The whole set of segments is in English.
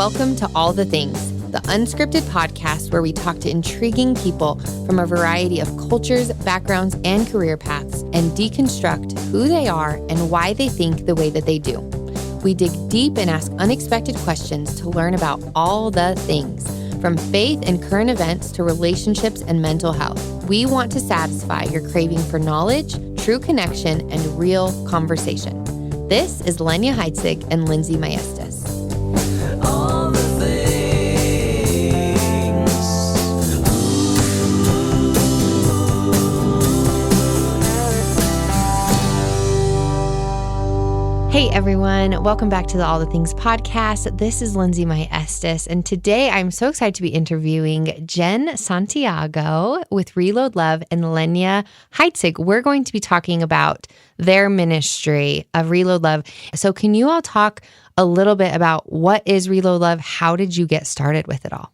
Welcome to All the Things, the unscripted podcast where we talk to intriguing people from a variety of cultures, backgrounds, and career paths and deconstruct who they are and why they think the way that they do. We dig deep and ask unexpected questions to learn about all the things, from faith and current events to relationships and mental health. We want to satisfy your craving for knowledge, true connection, and real conversation. This is Lenya Heitzig and Lenya Maestas. All the Hey everyone, welcome back to the All the Things podcast. This is Lenya Maestas, and today I'm so excited to be interviewing Jen Santiago with Reload Love and Lenya Heitzig. We're going to be talking about their ministry of Reload Love. So can you all talk a little bit about what is Reload Love? How did you get started with it all?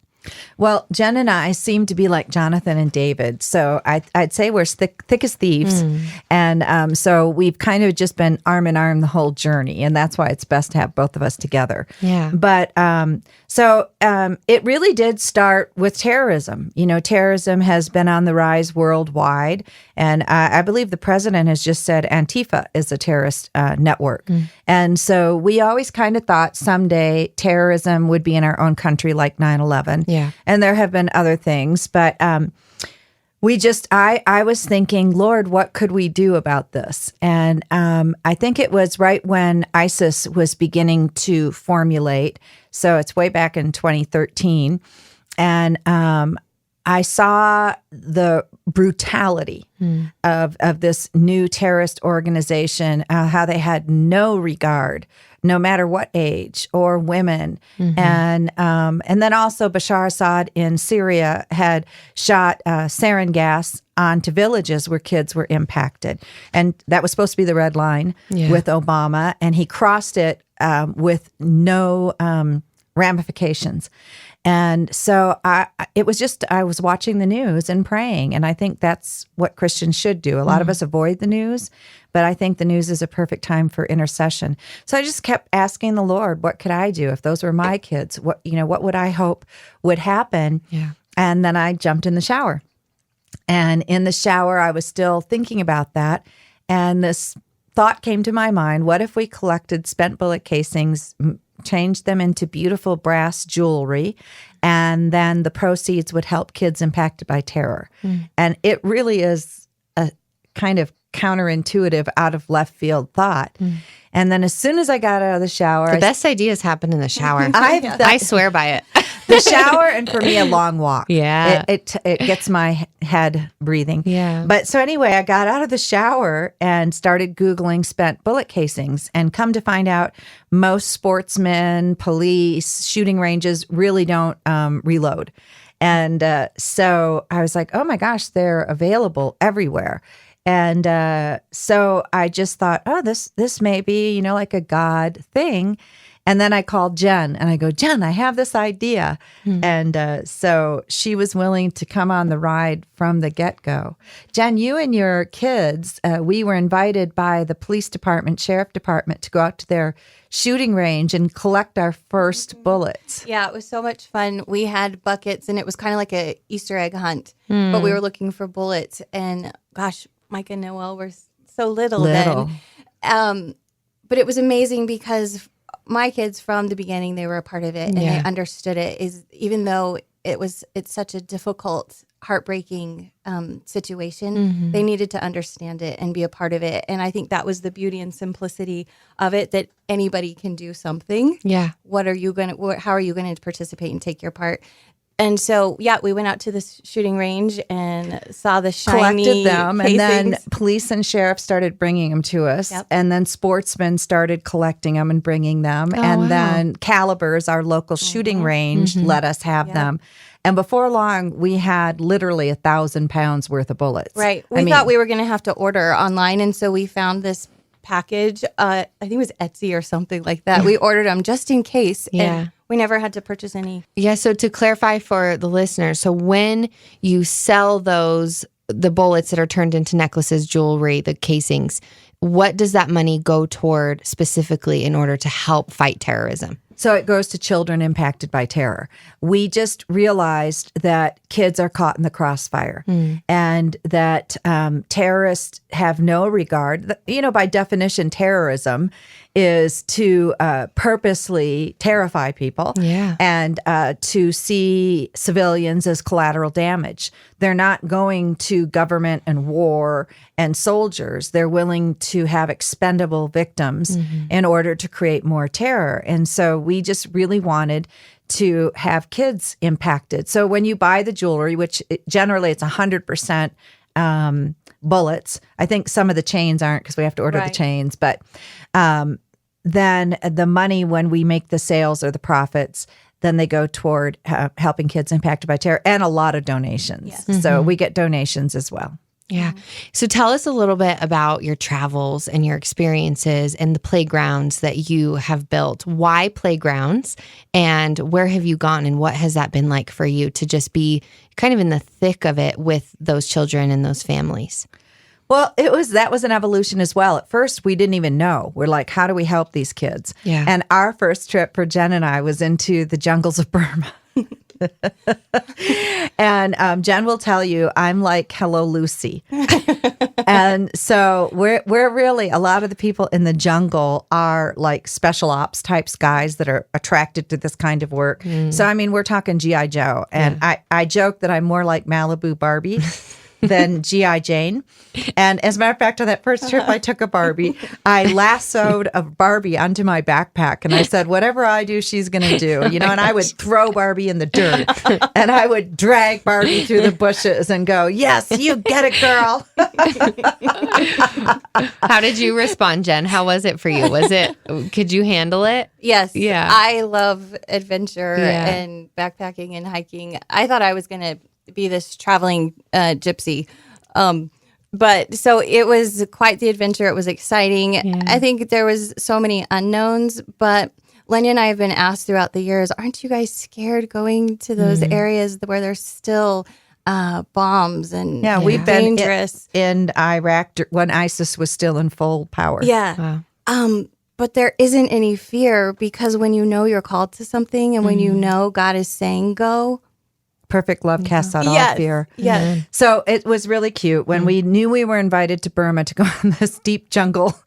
Well, Jen and I seem to be like Jonathan and David. So I'd say we're thick as thieves. And so we've kind of just been arm in arm the whole journey. And that's why it's best to have both of us together. Yeah. But it really did start with terrorism. You know, terrorism has been on the rise worldwide. And I believe the president has just said Antifa is a terrorist network. And so we always kind of thought someday terrorism would be in our own country like 9/11. Yeah. And there have been other things, but I was thinking, Lord, what could we do about this? And I think it was right when ISIS was beginning to formulate. So it's way back in 2013. And I saw the brutality of this new terrorist organization, how they had no regard, no matter what age or women. And then also Bashar Assad in Syria had shot sarin gas onto villages where kids were impacted. And that was supposed to be the red line with Obama. And he crossed it with no ramifications. And so I was watching the news and praying. And I think that's what Christians should do. A lot of us avoid the news, but I think the news is a perfect time for intercession. So I just kept asking the Lord, what could I do if those were my kids? What would I hope would happen? Yeah. And then I jumped in the shower. And in the shower, I was still thinking about that. And this thought came to my mind, what if we collected spent bullet casings, changed them into beautiful brass jewelry, and then the proceeds would help kids impacted by terror. And it really is a kind of counterintuitive, out of left field thought. And then as soon as I got out of the shower, The best ideas happen in the shower. I swear by it. the shower, and for me, a long walk. Yeah. It gets my head breathing. Yeah. But so anyway, I got out of the shower and started Googling spent bullet casings, and come to find out most sportsmen, police, shooting ranges really don't reload. And so I was like, oh my gosh, they're available everywhere. And so I just thought, oh, this may be, like a God thing. And then I called Jen and I go, Jen, I have this idea. And so she was willing to come on the ride from the get-go. Jen, you and your kids, we were invited by the police department, sheriff department, to go out to their shooting range and collect our first bullets. Yeah, it was so much fun. We had buckets, and it was kind of like a Easter egg hunt, but we were looking for bullets. And gosh, Mike and Noel were so little then. But it was amazing because my kids, from the beginning, they were a part of it, and they understood it. Even though it's such a difficult, heartbreaking situation, they needed to understand it and be a part of it. And I think that was the beauty and simplicity of it, that anybody can do something. Yeah. How are you going to participate and take your part? And so, we went out to this shooting range and saw the shiny collected them, casings. and then police and sheriff started bringing them to us. Yep. And then sportsmen started collecting them and bringing them. Then Calibers, our local shooting range, let us have them. And before long, we had literally 1,000 pounds worth of bullets. Right. We thought we were going to have to order online, and so we found this package. I think it was Etsy or something like that. We ordered them just in case. And we never had to purchase any. Yeah. So to clarify for the listeners, so when you sell the bullets that are turned into necklaces, jewelry, the casings, what does that money go toward specifically in order to help fight terrorism? So it goes to children impacted by terror. We just realized that kids are caught in the crossfire and that terrorists have no regard. By definition, terrorism is to purposely terrify people and to see civilians as collateral damage. They're not going to government and war and soldiers. They're willing to have expendable victims in order to create more terror. And so we just really wanted to have kids impacted. So when you buy the jewelry, which generally it's 100% bullets. I think some of the chains aren't because we have to order the chains, but then the money when we make the sales or the profits, then they go toward helping kids impacted by terror and a lot of donations. Yes. So we get donations as well. Yeah. So tell us a little bit about your travels and your experiences and the playgrounds that you have built. Why playgrounds and where have you gone and what has that been like for you to just be kind of in the thick of it with those children and those families? Well, that was an evolution as well. At first, we didn't even know. We're like, how do we help these kids? Yeah. And our first trip for Jen and I was into the jungles of Burma. And Jen will tell you, I'm like, hello, Lucy. And so we're really, a lot of the people in the jungle are like special ops types guys that are attracted to this kind of work. So, I mean, we're talking G.I. Joe. And I joke that I'm more like Malibu Barbie than G.I. Jane. And as a matter of fact, on that first trip I took a Barbie, I lassoed a Barbie onto my backpack and I said, whatever I do, she's going to do, and I would throw Barbie in the dirt and I would drag Barbie through the bushes and go, yes, you get it, girl. How did you respond, Jen? How was it for you? Could you handle it? Yes. Yeah. I love adventure and backpacking and hiking. I thought I was going to be this traveling gypsy. But so it was quite the adventure. It was exciting. Yeah. I think there was so many unknowns, but Lenya and I have been asked throughout the years, aren't you guys scared going to those areas where there's still bombs and we've dangerous been in Iraq when ISIS was still in full power. Yeah. Wow. But there isn't any fear because when you know you're called to something and when you know God is saying go, perfect love casts out all fear. Yes. So it was really cute when we knew we were invited to Burma to go on this deep jungle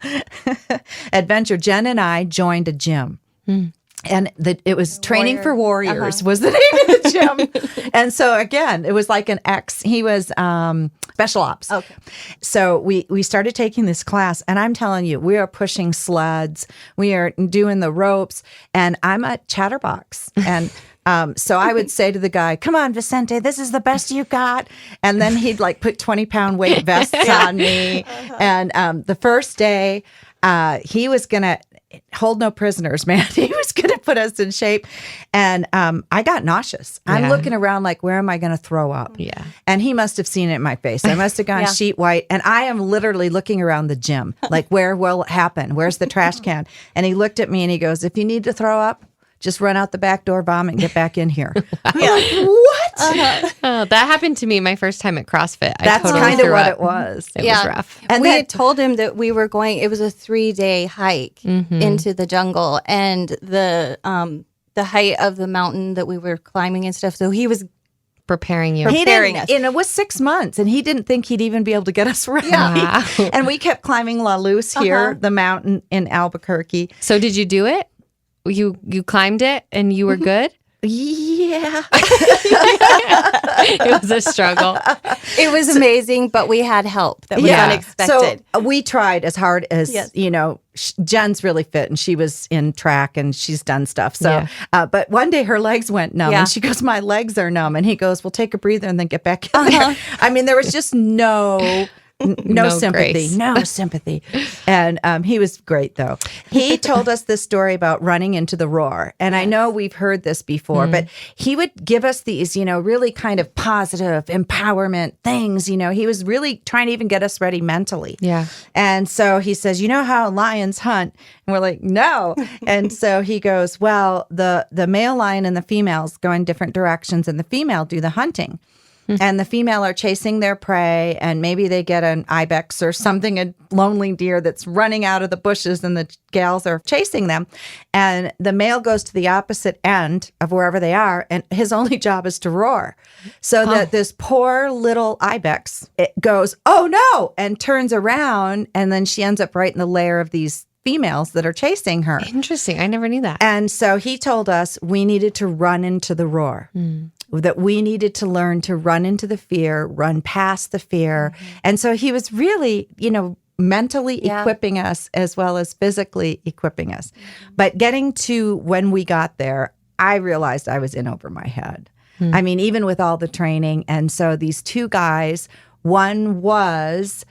adventure. Jen and I joined a gym. And it was Training for Warriors was the name of the gym. And so again, it was like an he was special ops. Okay. So we started taking this class and I'm telling you, we are pushing sleds. We are doing the ropes and I'm a chatterbox. And so I would say to the guy, come on, Vicente, this is the best you got. And then he'd like put 20-pound weight vests on me. And the first day, he was going to hold no prisoners, man. He was going to put us in shape. And I got nauseous. I'm looking around like, where am I going to throw up? Yeah. And he must have seen it in my face. I must have gone sheet white. And I am literally looking around the gym, like, where will it happen? Where's the trash can? And he looked at me and he goes, if you need to throw up, just run out the back door, vomit, and get back in here. Like, what? Oh, that happened to me my first time at CrossFit. That's kind of what it was. It was rough. And we had told him that we were going, it was a 3-day hike into the jungle and the height of the mountain that we were climbing and stuff. So he was preparing you. He didn't, and it was 6 months, and he didn't think he'd even be able to get us ready. Yeah. And we kept climbing La Luz here, the mountain in Albuquerque. So did you do it? You climbed it and you were good? Yeah. It was a struggle. It was amazing, but we had help that was unexpected. So we tried as hard as, Jen's really fit and she was in track and she's done stuff. So, but one day her legs went numb and she goes, my legs are numb. And he goes, well, take a breather and then get back in there. I mean, there was just no sympathy. Grace. No sympathy. And he was great, though. He told us this story about running into the roar. And I know we've heard this before, but he would give us these, really kind of positive empowerment things. He was really trying to even get us ready mentally. Yeah. And so he says, you know how lions hunt? And we're like, no. And so he goes, well, the male lion and the females go in different directions and the female do the hunting. and the female are chasing their prey, and maybe they get an ibex or something, a lonely deer that's running out of the bushes, and the gals are chasing them. And the male goes to the opposite end of wherever they are, and his only job is to roar. So that this poor little ibex, it goes, oh no, and turns around, and then she ends up right in the lair of these females that are chasing her. Interesting. I never knew that. And so he told us we needed to run into the roar, that we needed to learn to run into the fear, run past the fear. And so he was really, mentally equipping us as well as physically equipping us. But getting to when we got there, I realized I was in over my head. I mean, even with all the training. And so these two guys, one was,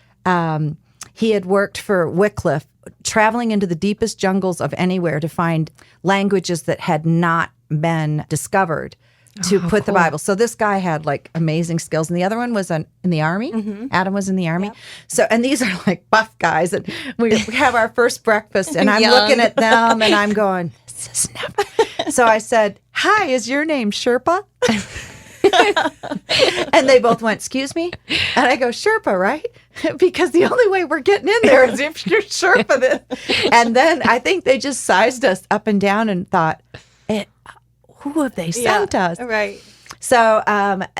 he had worked for Wycliffe, traveling into the deepest jungles of anywhere to find languages that had not been discovered to put the Bible. So this guy had like amazing skills. And the other one was in the Army. Adam was in the Army. Yep. So, and these are like buff guys. And we have our first breakfast and I'm looking at them and I'm going, this is never. So I said, hi, is your name Sherpa? And they both went, excuse me? And I go, Sherpa, right? Because the only way we're getting in there is if you're Sherpa. And then I think they just sized us up and down and thought, who have they sent us? Right. So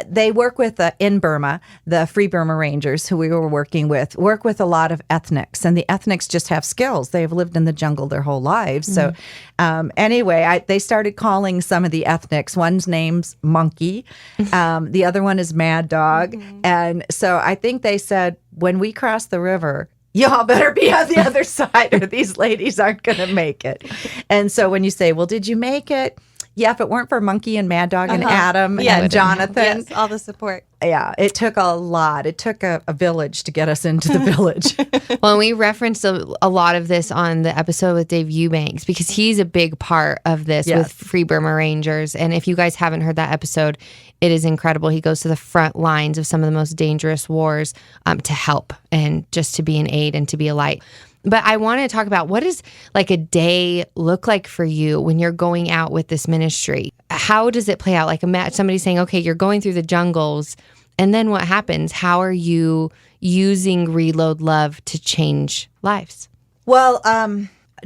they work with, in Burma, the Free Burma Rangers, who we were working with, work with a lot of ethnics. And the ethnics just have skills. They've lived in the jungle their whole lives. So anyway, they started calling some of the ethnics. One's name's Monkey. The other one is Mad Dog. And so I think they said, when we cross the river, y'all better be on the other side or these ladies aren't going to make it. And so when you say, well, did you make it? Yeah, if it weren't for Monkey and Mad Dog and Adam and Jonathan. Yes, all the support. Yeah, it took a lot. It took a village to get us into the village. Well, and we referenced a lot of this on the episode with Dave Eubanks because he's a big part of this with Free Burma Rangers. And if you guys haven't heard that episode, it is incredible. He goes to the front lines of some of the most dangerous wars to help and just to be an aid and to be a light. But I want to talk about what does like a day look like for you when you're going out with this ministry? How does it play out? Like somebody saying, okay, you're going through the jungles and then what happens? How are you using Reload Love to change lives? Well,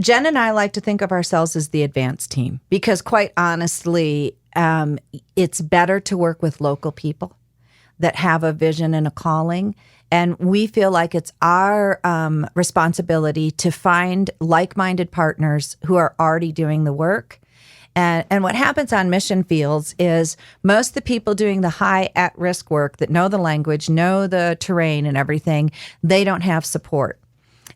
Jen and I like to think of ourselves as the advanced team because quite honestly, it's better to work with local people that have a vision and a calling. And we feel like it's our responsibility to find like-minded partners who are already doing the work. And what happens on mission fields is most of the people doing the high at-risk work that know the language, know the terrain and everything, they don't have support.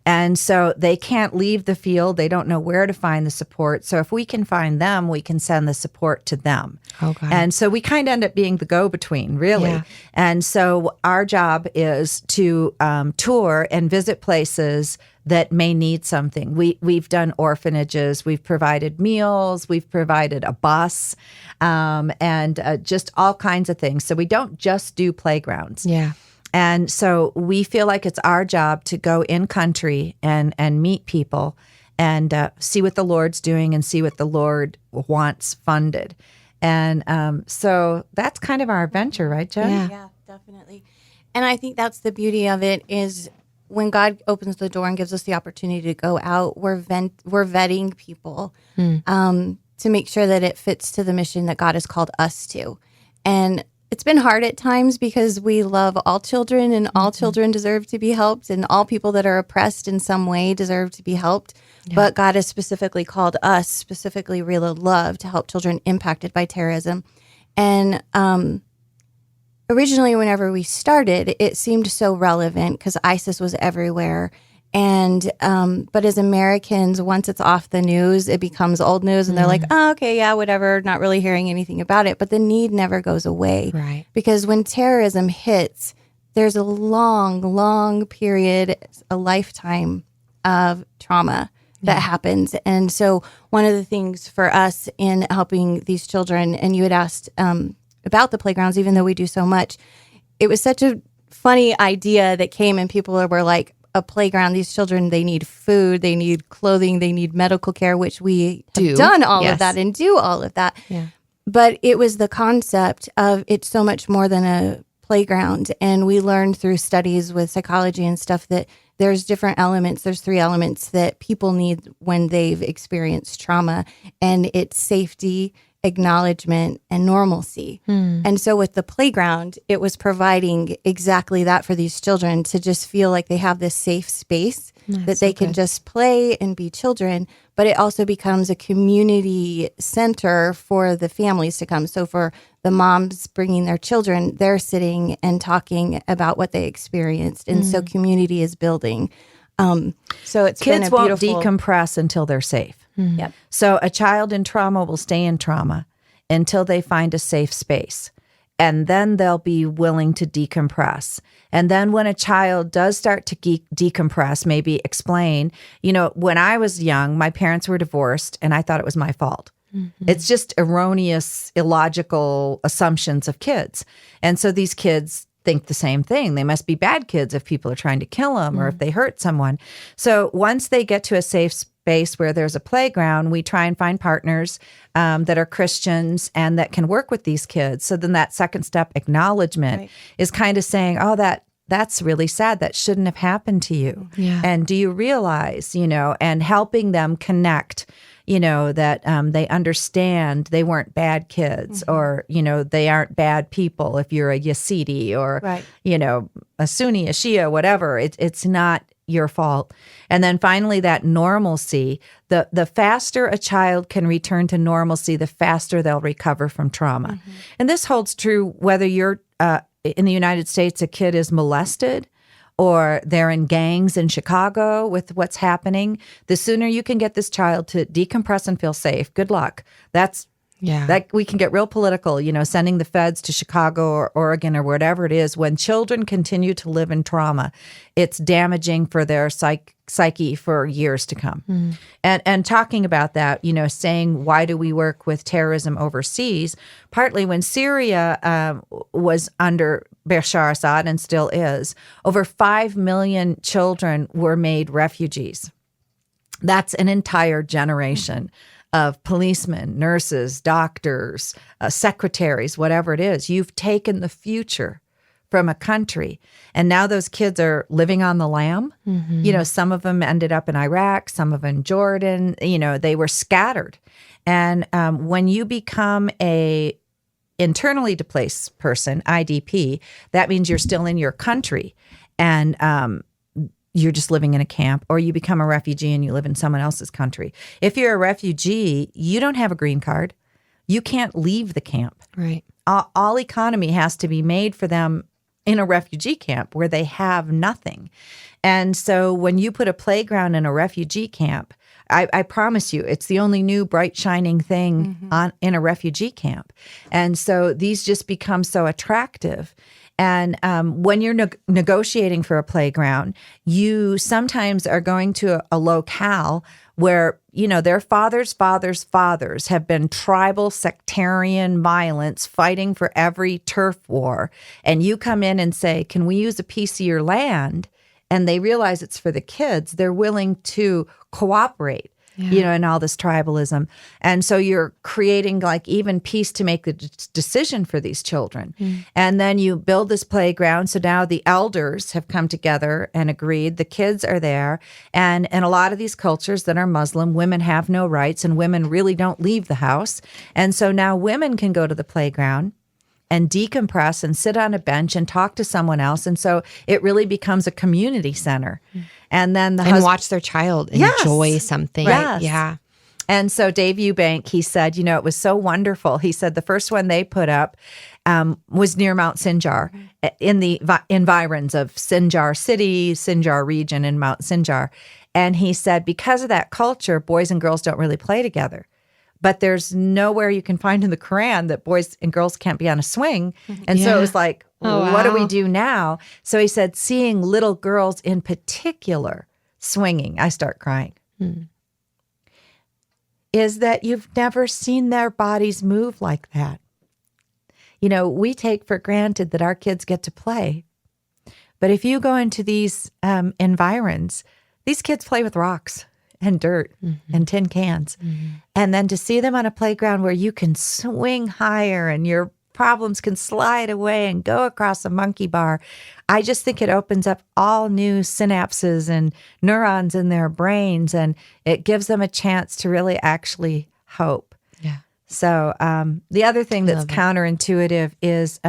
And so they can't leave the field. They don't know where to find the support. So if we can find them, we can send the support to them. Okay. And so we kind of end up being the go-between, really. Yeah. And so our job is to tour and visit places that may need something. We've done orphanages, we've provided meals, we've provided a bus, and just all kinds of things. So we don't just do playgrounds. Yeah. And so we feel like it's our job to go in country and meet people and see what the Lord's doing and see what the Lord wants funded. And so that's kind of our adventure, right, Jen? Yeah, definitely. And I think that's the beauty of it is when God opens the door and gives us the opportunity to go out, we're vetting people to make sure that it fits to the mission that God has called us to. And it's been hard at times because we love all children and all children deserve to be helped and all people that are oppressed in some way deserve to be helped. Yeah. But God has specifically called us, specifically Reload Love, to help children impacted by terrorism. And originally, whenever we started, it seemed so relevant because ISIS was everywhere. And but as Americans, once it's off the news, it becomes old news, and they're like, "Oh, okay, yeah, whatever." Not really hearing anything about it, but the need never goes away, right? Because when terrorism hits, there's a long period, a lifetime of trauma that happens. And so, one of the things for us in helping these children, and you had asked about the playgrounds, even though we do so much, it was such a funny idea that came, and people were like, a playground, these children, they need food, they need clothing, they need medical care, which we have done all of that and do all of that. Yeah. But it was the concept of it's so much more than a playground, and we learned through studies with psychology and stuff that there's different elements. There's 3 elements that people need when they've experienced trauma, and it's safety, acknowledgement, and normalcy. And so with the playground, it was providing exactly that for these children to just feel like they have this safe space that they can just play and be children, but it also becomes a community center for the families to come. So for the moms bringing their children, they're sitting and talking about what they experienced. And so community is building. So it's Kids been a won't beautiful... decompress until they're safe. Yep. So a child in trauma will stay in trauma until they find a safe space. And then they'll be willing to decompress. And then when a child does start to decompress, maybe explain, when I was young, my parents were divorced and I thought it was my fault. It's just erroneous, illogical assumptions of kids. And so these kids think the same thing. They must be bad kids if people are trying to kill them or if they hurt someone. So once they get to a safe space where there's a playground, we try and find partners that are Christians and that can work with these kids. So then that second step, acknowledgement, is kind of saying, oh, that's really sad. That shouldn't have happened to you. Yeah. And do you realize, and helping them connect, that they understand they weren't bad kids or, they aren't bad people if you're a Yazidi or, a Sunni, a Shia, whatever. It's not your fault. And then finally, that normalcy, the faster a child can return to normalcy, the faster they'll recover from trauma. And this holds true whether you're in the United States, a kid is molested or they're in gangs in Chicago with what's happening. The sooner you can get this child to decompress and feel safe, good luck. That we can get real political, sending the feds to Chicago or Oregon or whatever it is. When children continue to live in trauma, it's damaging for their psyche for years to come. And talking about that, saying, why do we work with terrorism overseas? Partly when Syria was under Bashar Assad and still is, over 5 million children were made refugees. That's an entire generation of policemen, nurses, doctors, secretaries, whatever it is. You've taken the future from a country. And now those kids are living on the lam. Some of them ended up in Iraq, some of them in Jordan. They were scattered. And when you become a internally displaced person, IDP, that means you're still in your country. And you're just living in a camp, or you become a refugee and you live in someone else's country. If you're a refugee, you don't have a green card. You can't leave the camp. Right. All economy has to be made for them in a refugee camp where they have nothing. And so when you put a playground in a refugee camp, I promise you, it's the only new bright shining thing in a refugee camp. And so these just become so attractive. And when you're negotiating for a playground, you sometimes are going to a locale where, their fathers' have been tribal sectarian violence fighting for every turf war. And you come in and say, can we use a piece of your land? And they realize it's for the kids. They're willing to cooperate. In all this tribalism. And so you're creating even peace to make the decision for these children. And then you build this playground. So now the elders have come together and agreed. The kids are there. And in a lot of these cultures that are Muslim, women have no rights and women really don't leave the house. And so now women can go to the playground and decompress and sit on a bench and talk to someone else. And so it really becomes a community center. And then watch their child enjoy something. Yes. Yeah. And so Dave Eubank, he said, it was so wonderful. He said the first one they put up was near Mount Sinjar, in the environs of Sinjar City, Sinjar region, and Mount Sinjar. And he said, because of that culture, boys and girls don't really play together. But there's nowhere you can find in the Quran that boys and girls can't be on a swing. And so it was like, what do we do now? So he said, seeing little girls in particular swinging, I start crying. Is that you've never seen their bodies move like that. We take for granted that our kids get to play. But if you go into these environs, these kids play with rocks and dirt and tin cans. And then to see them on a playground where you can swing higher and you're problems can slide away and go across a monkey bar. I just think it opens up all new synapses and neurons in their brains, and it gives them a chance to really actually hope. Yeah. So the other thing that's counterintuitive is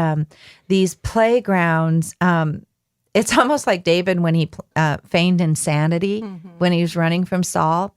these playgrounds. It's almost like David when he feigned insanity when he was running from Saul.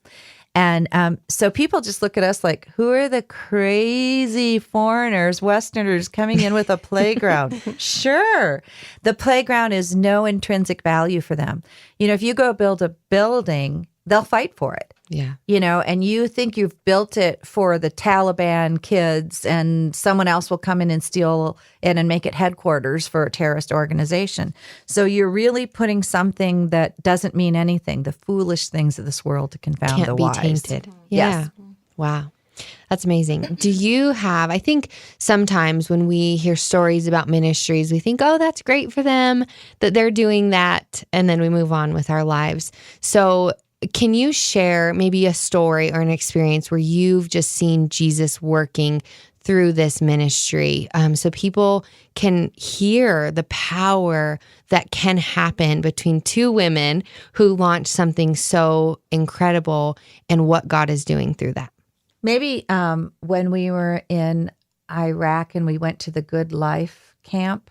And so people just look at us like, who are the crazy foreigners, Westerners coming in with a playground? Sure. The playground is no intrinsic value for them. You know, if you go build a building, they'll fight for it. Yeah. You know, and you think you've built it for the Taliban kids, and someone else will come in and steal it and make it headquarters for a terrorist organization. So you're really putting something that doesn't mean anything, the foolish things of this world to confound Can't the be wise. tainted. Yes. Yeah. Wow. That's amazing. Do you have, I think sometimes when we hear stories about ministries, we think, oh, that's great for them that they're doing that. And then we move on with our lives. So can you share maybe a story or an experience where you've just seen Jesus working through this ministry so people can hear the power that can happen between two women who launched something so incredible and what God is doing through that? Maybe when we were in Iraq and we went to the Good Life camp,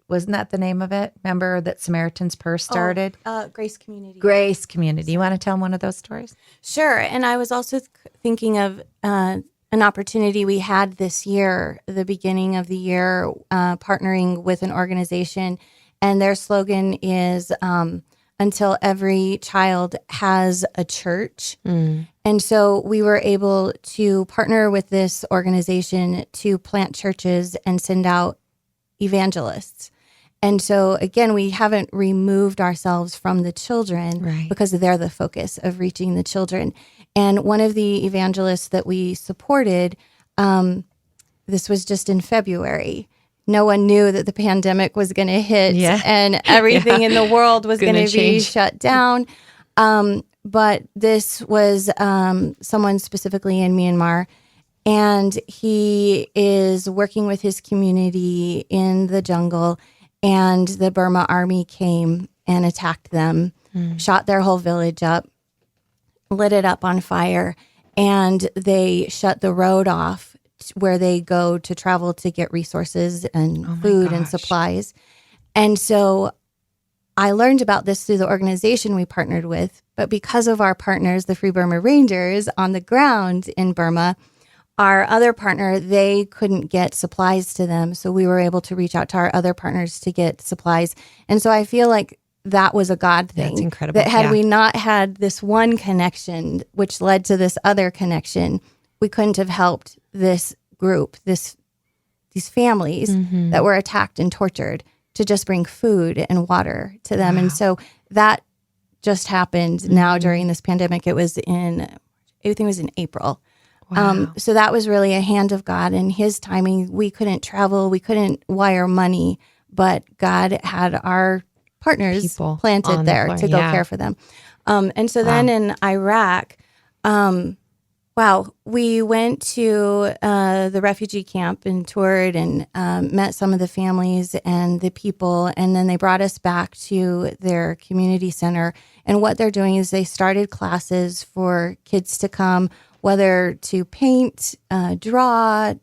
wasn't that the name of it? Remember that Samaritan's Purse started? Grace Community. Grace Community. You want to tell one of those stories? Sure. And I was also thinking of an opportunity we had this year, the beginning of the year, partnering with an organization. And their slogan is until every child has a church. And so we were able to partner with this organization to plant churches and send out evangelists. And so again, we haven't removed ourselves from the children because they're the focus of reaching the children. And one of the evangelists that we supported, this was just in February. No one knew that the pandemic was going to hit and everything in the world was going to be shut down. But this was someone specifically in Myanmar. And he is working with his community in the jungle, and the Burma army came and attacked them, shot their whole village up, lit it up on fire, and they shut the road off where they go to travel to get resources and food and supplies. And so I learned about this through the organization we partnered with, but because of our partners, the Free Burma Rangers on the ground in Burma, our other partner, they couldn't get supplies to them. So we were able to reach out to our other partners to get supplies. And so I feel like that was a God thing. That's incredible. That had we not had this one connection, which led to this other connection, we couldn't have helped this group, these families that were attacked and tortured, to just bring food and water to them. And so that just happened now during this pandemic. I think it was in April. So that was really a hand of God and his timing. We couldn't travel, we couldn't wire money, but God had our partners People planted there to go care for them. And so then in Iraq, we went to the refugee camp and toured and met some of the families and the people. And then they brought us back to their community center. And what they're doing is they started classes for kids to come, whether to paint, draw,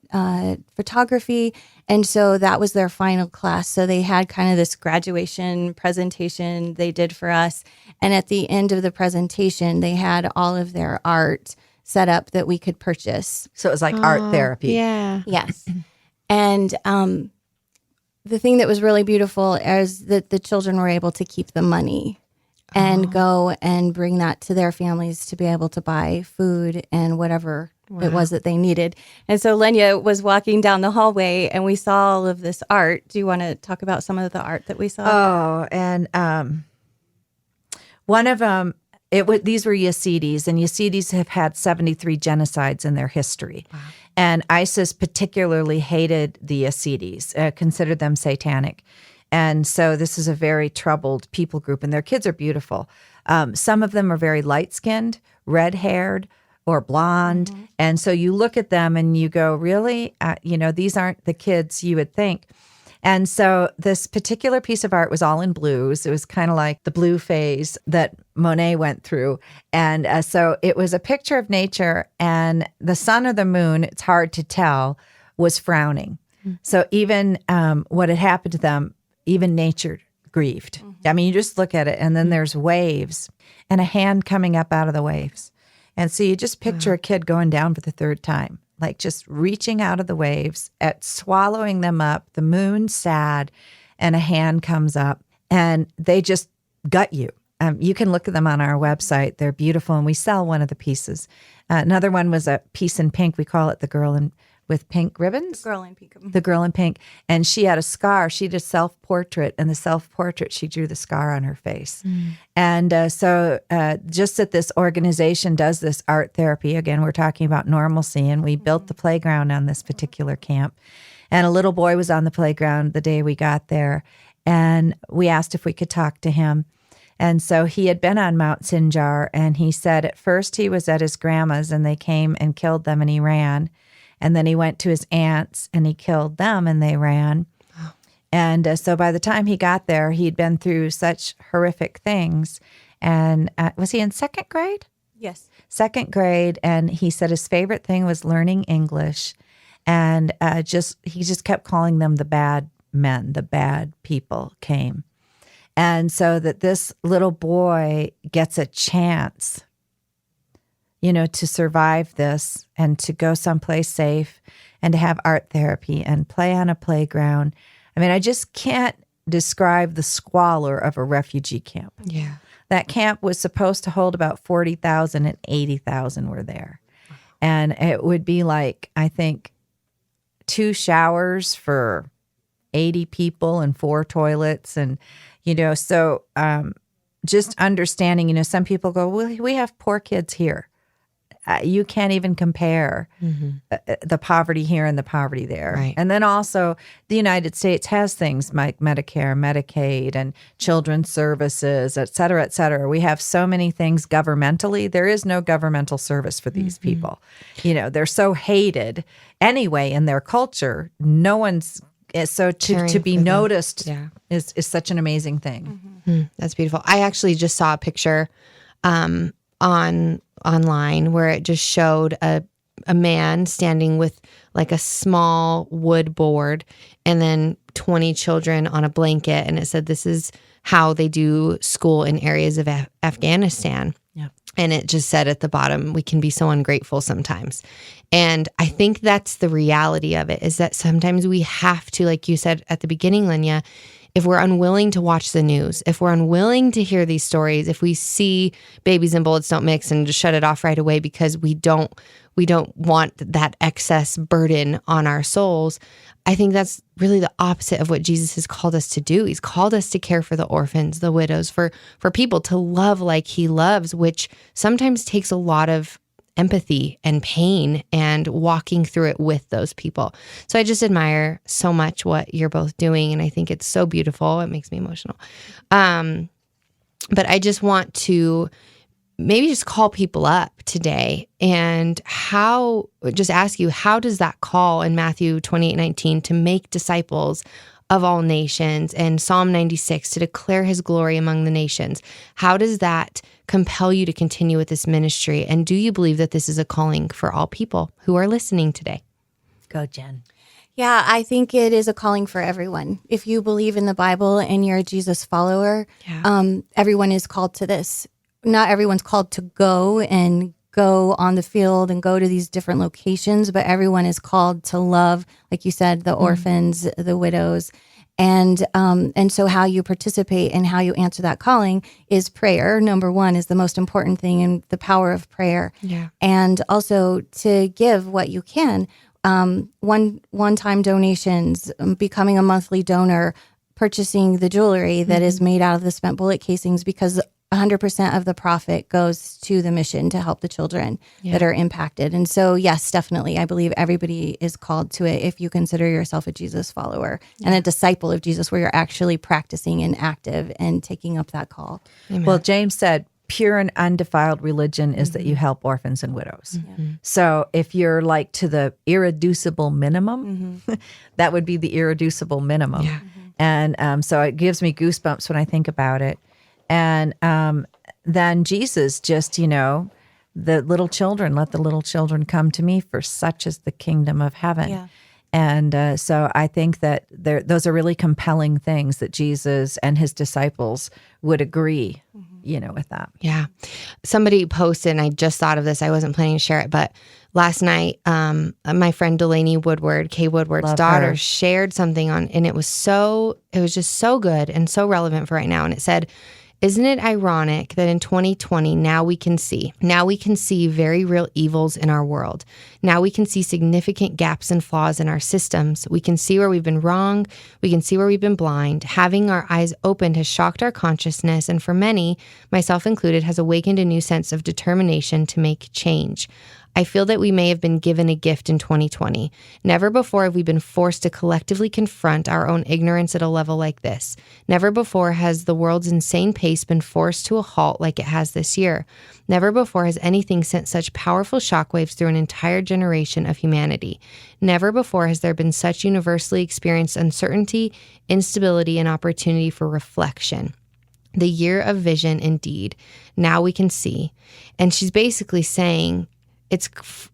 photography. And so that was their final class. So they had kind of this graduation presentation they did for us. And at the end of the presentation, they had all of their art set up that we could purchase. So it was like art therapy. Yeah. Yes. And the thing that was really beautiful is that the children were able to keep the money and go and bring that to their families to be able to buy food and whatever it was that they needed. And so Lenya was walking down the hallway and we saw all of this art. Do you want to talk about some of the art that we saw? Oh, and one of them, these were Yazidis, and Yazidis have had 73 genocides in their history. Wow. And ISIS particularly hated the Yazidis, considered them satanic. And so this is a very troubled people group, and their kids are beautiful. Some of them are very light-skinned, red-haired, or blonde. And so you look at them and you go, really? These aren't the kids you would think. And so this particular piece of art was all in blues. It was kind of like the blue phase that Monet went through. And so it was a picture of nature, and the sun or the moon, it's hard to tell, was frowning. So even what had happened to them, even nature grieved. I mean, you just look at it, and then there's waves and a hand coming up out of the waves. And so you just picture a kid going down for the third time, like just reaching out of the waves, at swallowing them up. The moon's sad, and a hand comes up, and they just gut you. You can look at them on our website. They're beautiful, and we sell one of the pieces. Another one was a piece in pink. We call it the girl with pink ribbons. Girl in pink. The girl in pink. And she had a scar. She did a self-portrait, and the self-portrait, she drew the scar on her face. And so just that this organization does this art therapy, again, we're talking about normalcy, and we built the playground on this particular camp. And a little boy was on the playground the day we got there, and we asked if we could talk to him. And so he had been on Mount Sinjar, and he said at first he was at his grandma's, and they came and killed them, and he ran. And then he went to his aunts, and he killed them, and they ran. And so by the time he got there, he'd been through such horrific things. And was he in second grade? Yes. Second grade. And he said his favorite thing was learning English. And he just kept calling them the bad men, the bad people came. And so that this little boy gets a chance, to survive this and to go someplace safe and to have art therapy and play on a playground. I mean, I just can't describe the squalor of a refugee camp. Yeah. That camp was supposed to hold about 40,000, and 80,000 were there. And it would be like, I think, 2 showers for 80 people and 4 toilets. And, so just understanding, some people go, well, we have poor kids here. You can't even compare the poverty here and the poverty there. Right. And then also the United States has things like Medicare, Medicaid, and children's services, et cetera, et cetera. We have so many things governmentally. There is no governmental service for these people. They're so hated anyway in their culture. No one's so to be noticed is such an amazing thing. That's beautiful. I actually just saw a picture online where it just showed a man standing with like a small wood board and then 20 children on a blanket, and it said this is how they do school in areas of Afghanistan. Yeah. And it just said at the bottom, we can be so ungrateful sometimes. And I think that's the reality of it, is that sometimes we have to, like you said at the beginning, Lenya, if we're unwilling to watch the news, if we're unwilling to hear these stories, if we see babies and bullets don't mix and just shut it off right away because we don't want that excess burden on our souls, I think that's really the opposite of what Jesus has called us to do. He's called us to care for the orphans, the widows, for people to love like he loves, which sometimes takes a lot of empathy and pain and walking through it with those people. So I just admire so much what you're both doing, and I think it's so beautiful. It makes me emotional. But I just want to maybe just call people up today and just ask you, how does that call in Matthew 28:19 to make disciples of all nations, and Psalm 96 to declare his glory among the nations, how does that compel you to continue with this ministry? And do you believe that this is a calling for all people who are listening today? Go, Jen. Yeah, I think it is a calling for everyone. If you believe in the Bible and you're a Jesus follower, everyone is called to this. Not everyone's called to go on the field and go to these different locations, but everyone is called to love, like you said, the orphans, the widows. And so how you participate and how you answer that calling is prayer. Number one is the most important thing, and the power of prayer. Yeah. And also to give what you can. One-time donations, becoming a monthly donor, purchasing the jewelry that is made out of the spent bullet casings, because 100% of the profit goes to the mission to help the children that are impacted. And so, yes, definitely, I believe everybody is called to it if you consider yourself a Jesus follower and a disciple of Jesus, where you're actually practicing and active and taking up that call. Amen. Well, James said, pure and undefiled religion is that you help orphans and widows. So if you're like to the irreducible minimum, that would be the irreducible minimum. Yeah. And so it gives me goosebumps when I think about it. And then Jesus just, the little children, let the little children come to me, for such is the kingdom of heaven. Yeah. And so I think that those are really compelling things that Jesus and his disciples would agree, with that. Yeah. Somebody posted, and I just thought of this. I wasn't planning to share it, but last night, my friend Delaney Woodward, Kay Woodward's daughter, shared something and it was just so good and so relevant for right now. And it said, "Isn't it ironic that in 2020, now we can see very real evils in our world. Now we can see significant gaps and flaws in our systems. We can see where we've been wrong. We can see where we've been blind. Having our eyes opened has shocked our consciousness, and for many, myself included, has awakened a new sense of determination to make change. I feel that we may have been given a gift in 2020. Never before have we been forced to collectively confront our own ignorance at a level like this. Never before has the world's insane pace been forced to a halt like it has this year. Never before has anything sent such powerful shockwaves through an entire generation of humanity. Never before has there been such universally experienced uncertainty, instability, and opportunity for reflection. The year of vision, indeed. Now we can see." And she's basically saying,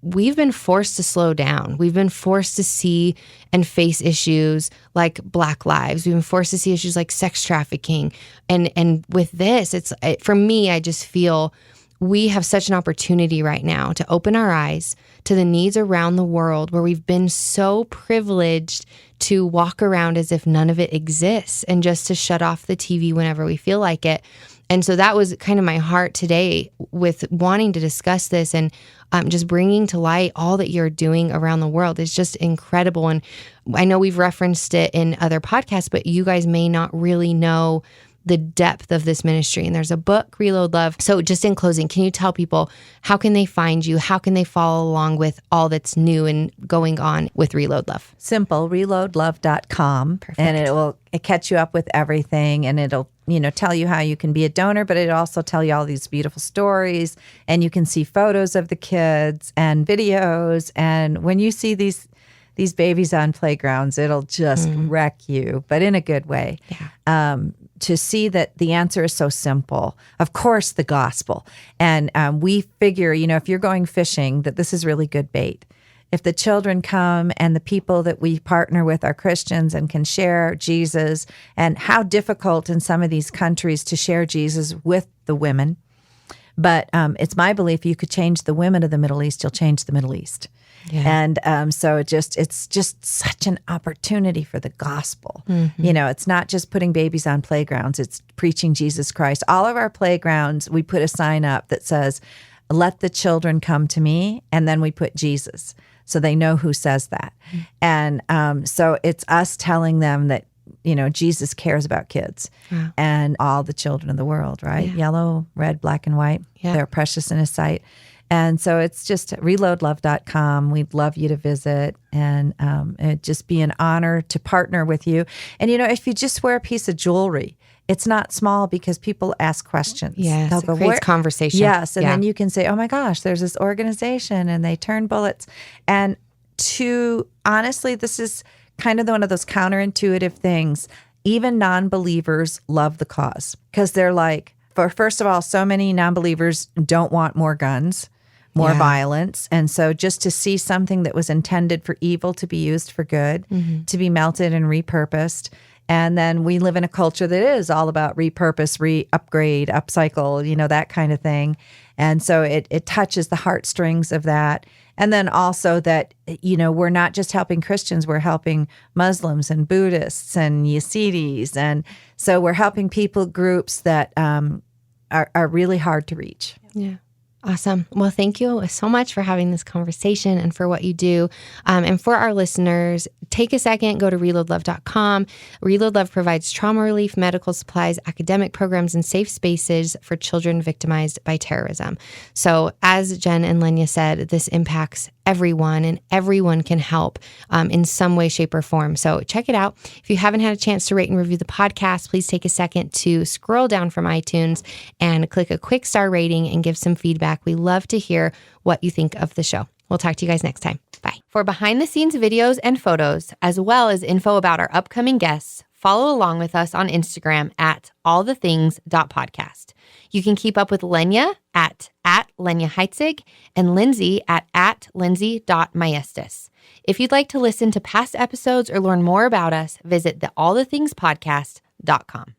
we've been forced to slow down. We've been forced to see and face issues like Black lives. We've been forced to see issues like sex trafficking. And with this, for me, I just feel we have such an opportunity right now to open our eyes to the needs around the world where we've been so privileged to walk around as if none of it exists and just to shut off the TV whenever we feel like it. And so that was kind of my heart today with wanting to discuss this, and just bringing to light all that you're doing around the world is just incredible. And I know we've referenced it in other podcasts, but you guys may not really know the depth of this ministry. And there's a book, Reload Love. So just in closing, can you tell people, how can they find you? How can they follow along with all that's new and going on with Reload Love? Simple, reloadlove.com. Perfect. And it'll catch you up with everything, and it'll tell you how you can be a donor, but it'll also tell you all these beautiful stories, and you can see photos of the kids and videos. And when you see these babies on playgrounds, it'll just wreck you, but in a good way. Yeah. To see that the answer is so simple. Of course, the gospel. And we figure, if you're going fishing, that this is really good bait. If the children come and the people that we partner with are Christians and can share Jesus, and how difficult in some of these countries to share Jesus with the women. But it's my belief you could change the women of the Middle East, you'll change the Middle East. Yeah. And so it's just such an opportunity for the gospel. It's not just putting babies on playgrounds, it's preaching Jesus Christ. All of our playgrounds, we put a sign up that says, "Let the children come to me," and then we put Jesus, so they know who says that. And so it's us telling them that, Jesus cares about kids and all the children of the world, right? Yeah. Yellow, red, black, and white. Yeah. They're precious in his sight. And so it's just reloadlove.com. We'd love you to visit, and it'd just be an honor to partner with you. And, if you just wear a piece of jewelry, it's not small because people ask questions. Yes, it creates conversation. Yes, and then you can say, "Oh my gosh, there's this organization and they turn bullets." And honestly, this is kind of one of those counterintuitive things. Even non-believers love the cause because they're like, first of all, so many non-believers don't want more guns, more violence. And so just to see something that was intended for evil to be used for good, to be melted and repurposed. And then we live in a culture that is all about repurpose, upgrade, upcycle, that kind of thing. And so it touches the heartstrings of that. And then also that, we're not just helping Christians, we're helping Muslims and Buddhists and Yazidis. And so we're helping people groups that are really hard to reach. Yeah. Awesome. Well, thank you so much for having this conversation and for what you do. And for our listeners, take a second, go to reloadlove.com. Reload Love provides trauma relief, medical supplies, academic programs, and safe spaces for children victimized by terrorism. So as Jen and Lenya said, this impacts everyone, and everyone can help in some way, shape, or form. So check it out. If you haven't had a chance to rate and review the podcast, please take a second to scroll down from iTunes and click a quick star rating and give some feedback. We love to hear what you think of the show. We'll talk to you guys next time. Bye. For behind the scenes videos and photos, as well as info about our upcoming guests, follow along with us on Instagram at allthethings.podcast. You can keep up with Lenya at Lenya Heitzig and Lindsay at lindsay.maestas. If you'd like to listen to past episodes or learn more about us, visit the allthethingspodcast.com.